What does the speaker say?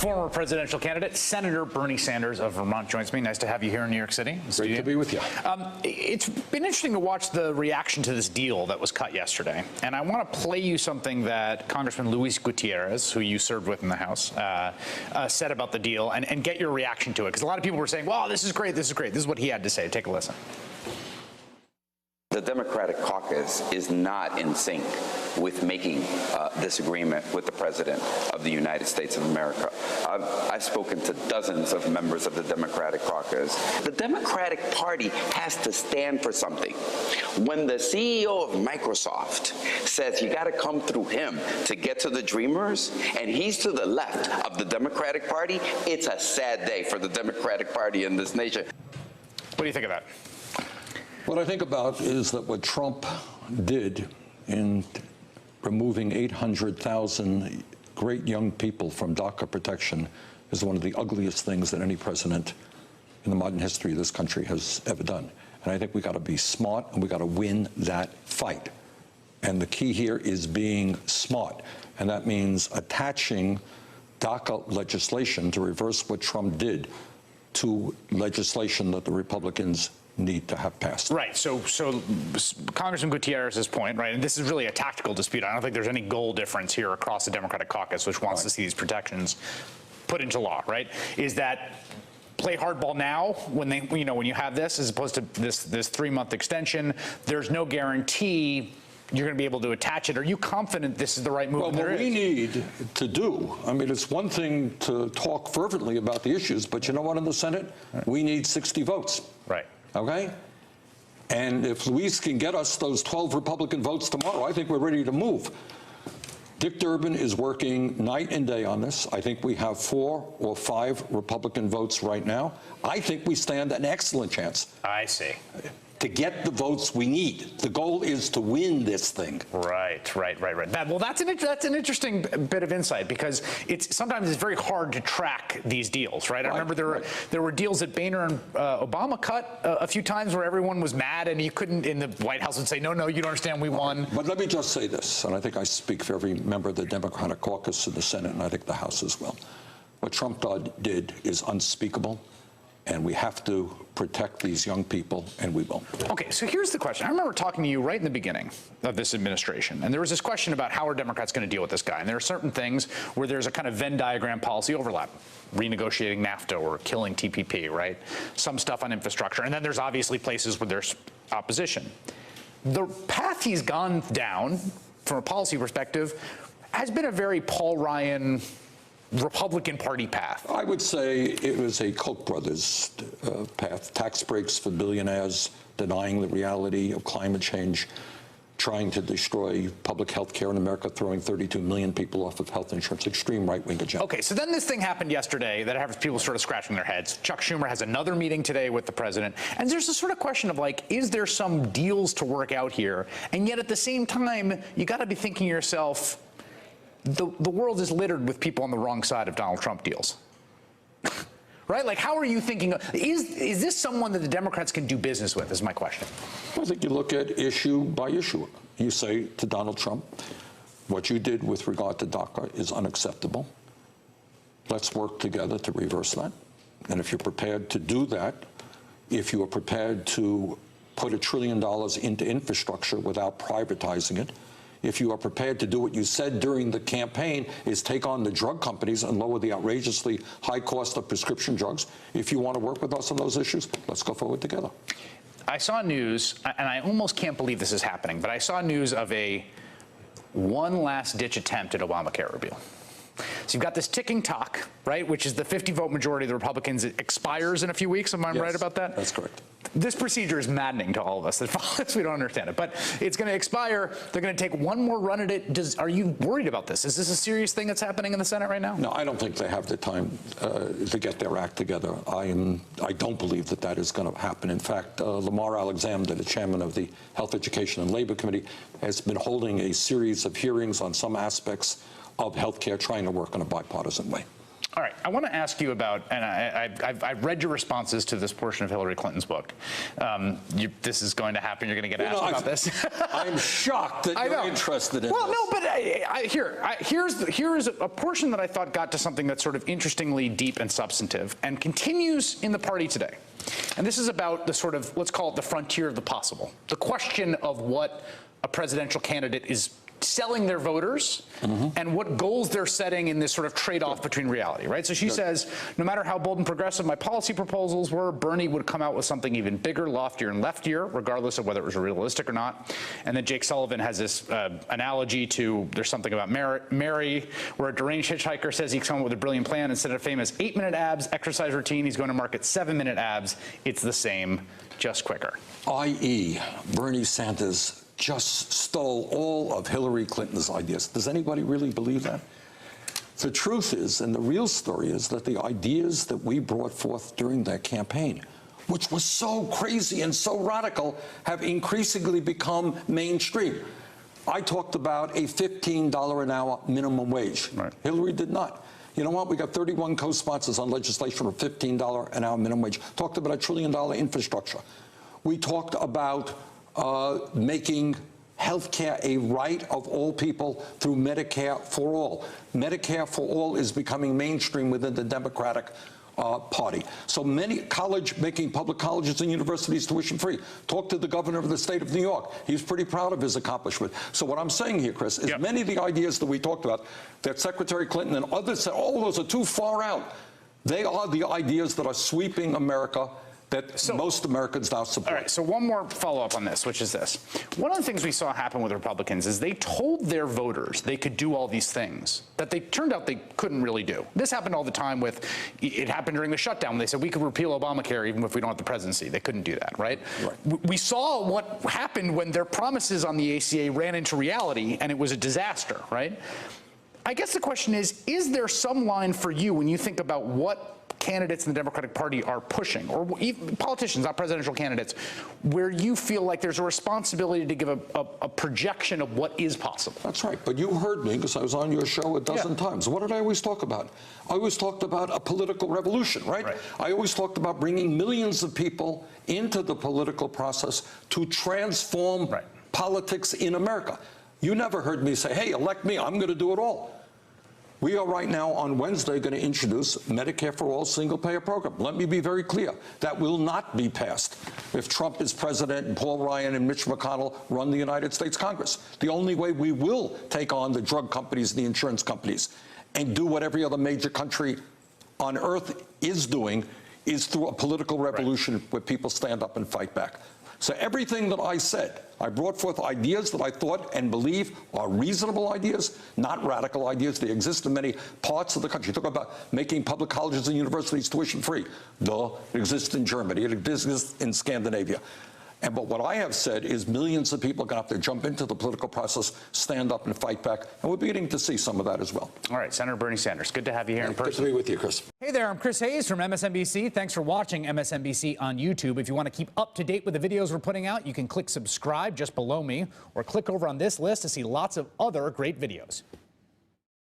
Former presidential candidate, Senator Bernie Sanders of Vermont joins me. Nice to have you here in New York City. Great to be with you. It's been interesting to watch the reaction to this deal that was cut yesterday. And I want to play you something that Congressman Luis Gutierrez, who you served with in the House, said about the deal and get your reaction to it. Because a lot of people were saying, well, this is great, this is great. This is what he had to say. Take a listen. The Democratic caucus is not in sync with making this agreement with the President of the United States of America. I've spoken to dozens of members of the Democratic caucus. The Democratic Party has to stand for something. When the CEO of Microsoft says you got to come through him to get to the Dreamers, and he's to the left of the Democratic Party, it's a sad day for the Democratic Party in this nation. What do you think of that? What I think about is that what Trump did in removing 800,000 great young people from DACA protection is one of the ugliest things that any president in the modern history of this country has ever done. And I think we got to be smart and we got to win that fight. And the key here is being smart. And that means attaching DACA legislation to reverse what Trump did to legislation that the Republicans need to have passed. Right. So Congressman Gutierrez's point, right, and this is really a tactical dispute. I don't think there's any goal difference here across the Democratic caucus, which wants to see these protections put into law, right, is that play hardball now when they, when you have this, as opposed to this 3-month extension. There's no guarantee you're going to be able to attach it. Are you confident this is the right move? Well, what we need to do, I mean, it's one thing to talk fervently about the issues, but you know what, in the Senate? Right. We need 60 votes. Right. Okay? And if Luis can get us those 12 Republican votes tomorrow, I think we're ready to move. Dick Durbin is working night and day on this. I think we have 4 or 5 Republican votes right now. I think we stand an excellent chance. I see. To get the votes we need. The goal is to win this thing. Right. Well, that's an interesting bit of insight, because sometimes it's very hard to track these deals, right? I remember there were deals that Boehner and Obama cut a few times where everyone was mad and you couldn't, in the White House, would say, no, you don't understand, we won. But let me just say this, and I think I speak for every member of the Democratic caucus in the Senate, and I think the House as well. What Trump did is unspeakable. And we have to protect these young people, and we will. Okay, so here's the question. I remember talking to you right in the beginning of this administration, and there was this question about how are Democrats going to deal with this guy. And there are certain things where there's a kind of Venn diagram policy overlap, renegotiating NAFTA or killing TPP, right? Some stuff on infrastructure. And then there's obviously places where there's opposition. The path he's gone down, from a policy perspective, has been a very Paul Ryan Republican Party path. I would say it was a Koch brothers path. Tax breaks for billionaires, denying the reality of climate change, trying to destroy public health care in America, throwing 32 million people off of health insurance, extreme right-wing agenda. Okay, so then this thing happened yesterday that has people sort of scratching their heads. Chuck Schumer has another meeting today with the president, and there's a sort of question of, like, is there some deals to work out here? And yet at the same time, you got to be thinking to yourself, the world is littered with people on the wrong side of Donald Trump deals. Right? Like, how are you thinking? Is this someone that the Democrats can do business with, is my question. I think you look at issue by issue. You say to Donald Trump, what you did with regard to DACA is unacceptable. Let's work together to reverse that. And if you're prepared to do that, if you are prepared to put $1 trillion into infrastructure without privatizing it, if you are prepared to do what you said during the campaign, is take on the drug companies and lower the outrageously high cost of prescription drugs, if you want to work with us on those issues, let's go forward together. I saw news, and I almost can't believe this is happening, but I saw news of one last-ditch attempt at Obamacare repeal. So you've got this ticking clock, right, which is the 50-vote majority of the Republicans. It expires in a few weeks. Am I right about that? That's correct. This procedure is maddening to all of us that follow this. We don't understand it. But it's going to expire. They're going to take one more run at it. Are you worried about this? Is this a serious thing that's happening in the Senate right now? No, I don't think they have the time to get their act together. I don't believe that is going to happen. In fact, Lamar Alexander, the chairman of the Health, Education, and Labor Committee, has been holding a series of hearings on some aspects of health care, trying to work in a bipartisan way. All right, I want to ask you about, and I've read your responses to this portion of Hillary Clinton's book. This is going to happen. You're going to get asked about this. I'm shocked that you're interested in this. Well, no, but here's a portion that I thought got to something that's sort of interestingly deep and substantive and continues in the party today. And this is about the sort of, let's call it the frontier of the possible. The question of what a presidential candidate is selling their voters and what goals they're setting in this sort of trade-off between reality, right? So she says, no matter how bold and progressive my policy proposals were, Bernie would come out with something even bigger, loftier, and leftier, regardless of whether it was realistic or not. And then Jake Sullivan has this analogy to, there's something about Mary, where a deranged hitchhiker says he's come up with a brilliant plan. Instead of famous 8-minute abs exercise routine, he's going to market 7-minute abs. It's the same, just quicker. I.e., Bernie Sanders just stole all of Hillary Clinton's ideas. Does anybody really believe that? The truth is, and the real story is, that the ideas that we brought forth during that campaign, which was so crazy and so radical, have increasingly become mainstream. I talked about a $15 an hour minimum wage. Right. Hillary did not. You know what? We got 31 co-sponsors on legislation for $15 an hour minimum wage. Talked about $1 trillion infrastructure. We talked about making health care a right of all people through Medicare for all. Medicare for all is becoming mainstream within the Democratic Party. So making public colleges and universities tuition free. Talk to the governor of the state of New York. He's pretty proud of his accomplishment. So what I'm saying here, Chris, is many of the ideas that we talked about, that Secretary Clinton and others said, oh, those are too far out. They are the ideas that are sweeping America, that most Americans now support. All right, so one more follow-up on this, which is this. One of the things we saw happen with Republicans is they told their voters they could do all these things that they turned out they couldn't really do. This happened all the time with, it happened during the shutdown when they said we could repeal Obamacare even if we don't have the presidency. They couldn't do that, right? We saw what happened when their promises on the ACA ran into reality, and it was a disaster, right? I guess the question is there some line for you when you think about what candidates in the Democratic Party are pushing, or even politicians, not presidential candidates, where you feel like there's a responsibility to give a projection of what is possible? That's right. But you heard me, because I was on your show a dozen times. What did I always talk about? I always talked about a political revolution, right? I always talked about bringing millions of people into the political process to transform politics in America. You never heard me say, hey, elect me, I'm going to do it all. We are right now on Wednesday going to introduce Medicare for All single-payer program. Let me be very clear. That will not be passed if Trump is president and Paul Ryan and Mitch McConnell run the United States Congress. The only way we will take on the drug companies and the insurance companies and do what every other major country on earth is doing is through a political revolution where people stand up and fight back. So everything that I said, I brought forth ideas that I thought and believe are reasonable ideas, not radical ideas. They exist in many parts of the country. Talk about making public colleges and universities tuition free. Duh, it exists in Germany. It exists in Scandinavia. But what I have said is millions of people are going to have to jump into the political process, stand up and fight back. And we're beginning to see some of that as well. All right, Senator Bernie Sanders, good to have you here in person. Good to be with you, Chris. Hey there, I'm Chris Hayes from MSNBC. Thanks for watching MSNBC on YouTube. If you want to keep up to date with the videos we're putting out, you can click subscribe just below me, or click over on this list to see lots of other great videos.